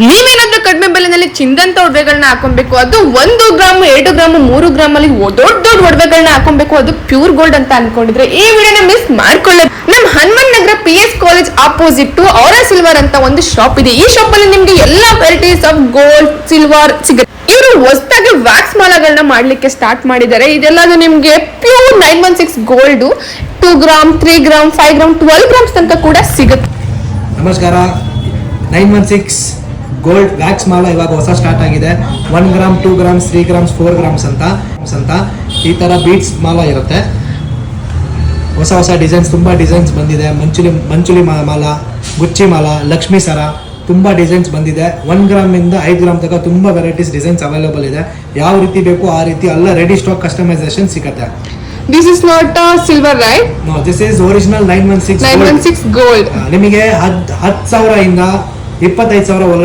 ನೀವೇನಾದ್ರೂ ಕಡಿಮೆ ಬೆಲೆನಲ್ಲಿ ಚಿಂದಂತ ಒಡವೆಗಳನ್ನ ಹಾಕೊಬೇಕು, ಅದು 1 ಗ್ರಾಮ್ 2 ಗ್ರಾಮ್ 3 ಗ್ರಾಮ್ ಅಲ್ಲಿ ದೊಡ್ಡ ಒಡವೆಗಳನ್ನ ಹಾಕೊಬೇಕು, ಅದು ಪ್ಯೂರ್ ಗೋಲ್ಡ್ ಅಂತ ಅನ್ಕೊಂಡಿದ್ರೆ ಈ ವಿಡಿಯೋನ ಮಿಸ್ ಮಾಡ್ಕೊಳ್ಳೋದು. ನಮ್ ಹನುಮನ್ ನಗರ PS college opposite aura silver ಅಂತ ಒಂದು ಶಾಪ್ ಇದೆ. ಈ ಶಾಪ್ ಅಲ್ಲಿ ನಿಮ್ಗೆ ಎಲ್ಲಾ ವೆರೈಟೀಸ್ ಆಫ್ ಗೋಲ್ಡ್ ಸಿಲ್ವರ್ ಸಿಗುತ್ತೆ. ಇವರು ಹೊಸದಾಗಿ ವ್ಯಾಕ್ಸ್ ಮಾಲಾಗಳನ್ನ ಮಾಡ್ಲಿಕ್ಕೆ ಸ್ಟಾರ್ಟ್ ಮಾಡಿದ್ದಾರೆ. ಇದೆಲ್ಲ ನಿಮ್ಗೆ pure 916 gold 2 gram 3 gram 5 gram 12 grams ತನಕ ಕೂಡ ಸಿಗುತ್ತೆ. ನಮಸ್ಕಾರ. 916 ಗೋಲ್ಡ್ ವ್ಯಾಕ್ಸ್ ಮಾಲ ಇವಾಗ ಹೊಸ ಸ್ಟಾರ್ಟ್ ಆಗಿದೆ. 1 ಗ್ರಾಮ್ 2 ಗ್ರಾಮ್ಸ್ 3 ಗ್ರಾಮ್ಸ್ 4 ಗ್ರಾಮ್ಸ್ ಅಂತ ಈ ಥರ ಬೀಟ್ಸ್ ಮಾಲ ಇರುತ್ತೆ. ಹೊಸ ಡಿಸೈನ್ಸ್, ತುಂಬ ಡಿಸೈನ್ಸ್ ಬಂದಿದೆ. ಮಂಚುಲಿ ಮಾಲ, ಗುಚ್ಚಿ ಮಾಲ, ಲಕ್ಷ್ಮೀ ಸರ, ತುಂಬ ಡಿಸೈನ್ಸ್ ಬಂದಿದೆ. 1 ಗ್ರಾಮಿಂದ 5 ಗ್ರಾಮ್ ತನಕ ತುಂಬ ವೆರೈಟೀಸ್ ಡಿಸೈನ್ಸ್ ಅವೈಲೇಬಲ್ ಇದೆ. ಯಾವ ರೀತಿ ಬೇಕು ಆ ರೀತಿ ಎಲ್ಲ ರೆಡಿ ಸ್ಟಾಕ್ ಕಸ್ಟಮೈಸೇಷನ್ ಸಿಗುತ್ತೆ. This is not silver, right? No, this is original 916 gold. ನಿಮಗೆ 10,000 ಇಂದ 25,000 ಒಳಗಡೆ